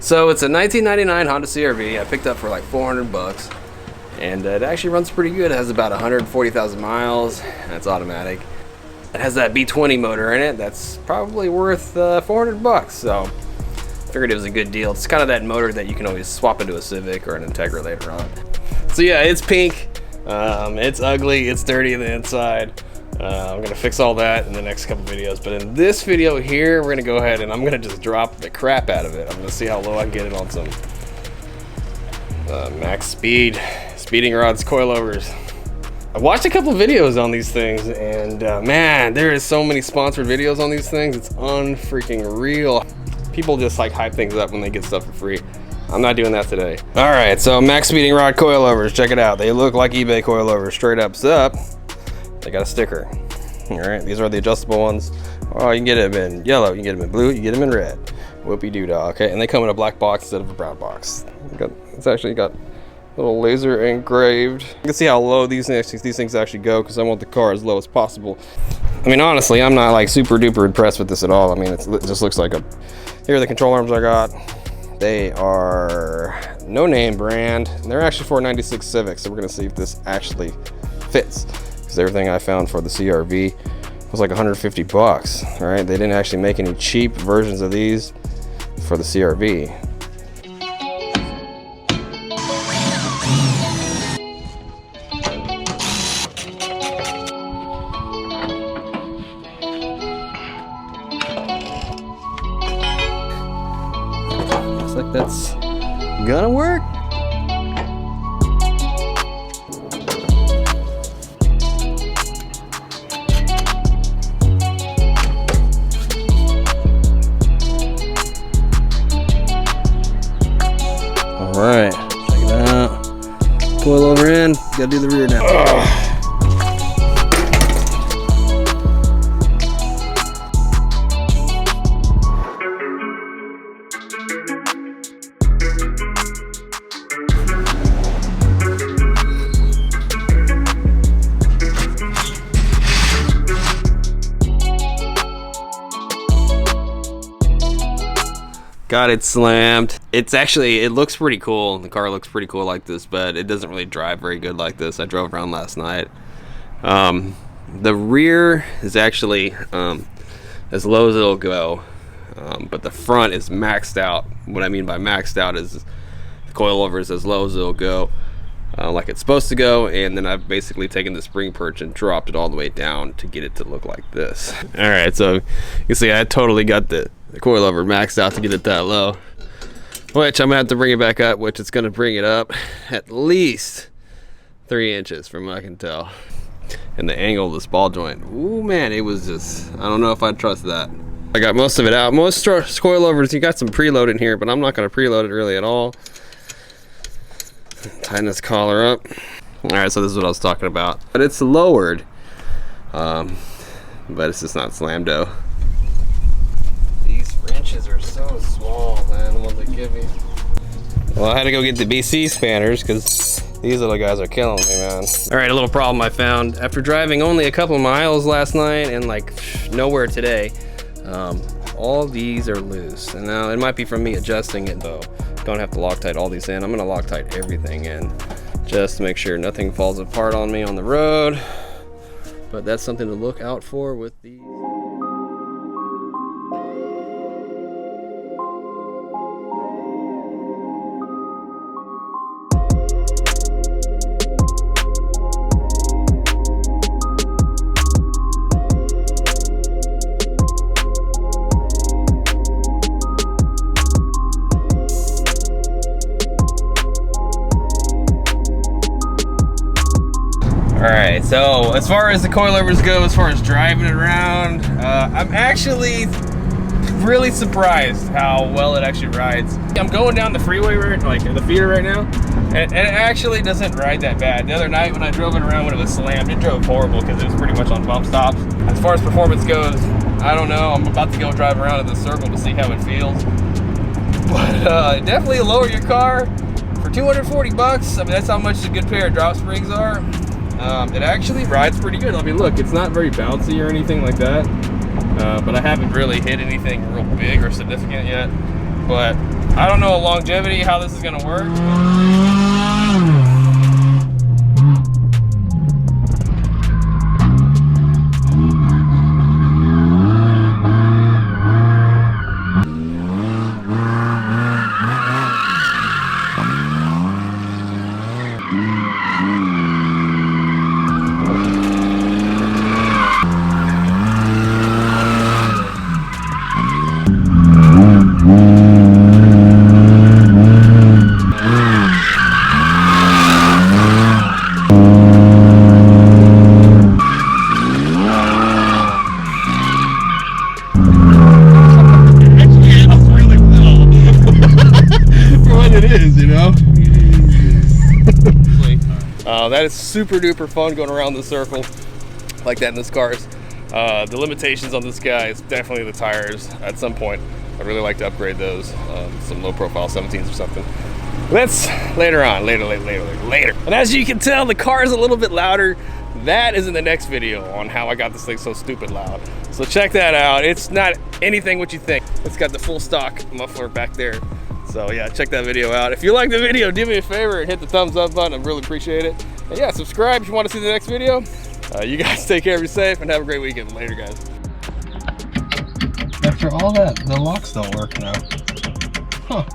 So it's a 1999 Honda CRV. I picked up for like 400 bucks. And it actually runs pretty good. It has about 140,000 miles. And it's automatic. It has that B20 motor in it. That's probably worth 400 bucks. So figured it was a good deal. It's kind of that motor that you can always swap into a Civic or an Integra later on. So yeah, it's pink. It's ugly. It's dirty on the inside. I'm gonna fix all that in the next couple videos, but in this video here, we're gonna go ahead and I'm gonna just drop the crap out of it. I'm gonna see how low I can get it on some Maxpeedingrods coilovers. I watched a couple videos on these things, and man, there is so many sponsored videos on these things. It's unfreaking real. People just like hype things up when they get stuff for free. I'm not doing that today. All right, so Maxpeedingrod coilovers, check it out. They look like eBay coilovers, straight up. They got a sticker. All right, these are the adjustable ones. Oh, you can get them in yellow, you can get them in blue, you can get them in red. Whoopie doo dah. Okay, and they come in a black box instead of a brown box. It's actually got a little laser engraved. You can see how low these things actually go, because I want the car as low as possible. I mean, honestly, I'm not like super duper impressed with this at all. I mean, it just looks like a. Here are the control arms I got. They are no name brand. They're actually for 96 Civic, so we're gonna see if this actually fits. Because everything I found for the CRV was like 150 bucks. All right, they didn't actually make any cheap versions of these for the CRV. Looks like that's gonna work. All right, check it out. Coilover in, gotta do the rear now. Got it slammed. It looks pretty cool. The car looks pretty cool like this, but it doesn't really drive very good like this. I drove around last night. The rear is actually as low as it'll go, but the front is maxed out. What I mean by maxed out is the coilover is as low as it'll go, like it's supposed to go, and then I've basically taken the spring perch and dropped it all the way down to get it to look like this. All right, so you can see I totally got the coilover maxed out to get it that low, which I'm gonna have to bring it back up, which it's gonna bring it up at least 3 inches from what I can tell. And the angle of this ball joint, ooh man, it was just, I don't know if I'd trust that. I got most of it out. Most coilovers, you got some preload in here, but I'm not gonna preload it really at all. Tighten this collar up. All right, so this is what I was talking about. But it's lowered, but it's just not slammed-o. These wrenches are so small, man, the ones they give me. Well, I had to go get the BC spanners because these little guys are killing me, man. All right, a little problem I found. After driving only a couple miles last night and like nowhere today, all these are loose. And now it might be from me adjusting it though. Don't have to Loctite all these in. I'm gonna Loctite everything in just to make sure nothing falls apart on me on the road. But that's something to look out for with these. Alright, so as far as the coilovers go, as far as driving it around, I'm actually really surprised how well it actually rides. I'm going down the freeway, like the feeder right now, and it actually doesn't ride that bad. The other night when I drove it around when it was slammed, it drove horrible because it was pretty much on bump stops. As far as performance goes, I don't know. I'm about to go drive around in the circle to see how it feels. But definitely lower your car for 240 bucks. I mean, that's how much a good pair of drop springs are. It actually rides pretty good. I mean, look, it's not very bouncy or anything like that, but I haven't really hit anything real big or significant yet. But I don't know longevity, how this is gonna work. That is super duper fun going around the circle like that in this cars. The limitations on this guy is definitely the tires. At some point, I'd really like to upgrade those, some low profile 17s or something. That's later on, later. And as you can tell, the car is a little bit louder. That is in the next video on how I got this thing so stupid loud. So check that out. It's not anything what you think. It's got the full stock muffler back there. So yeah, check that video out. If you like the video, do me a favor and hit the thumbs up button. I'd really appreciate it. And yeah, subscribe if you want to see the next video. You guys take care, be safe, and have a great weekend. Later, guys. After all that, the locks don't work now. Huh.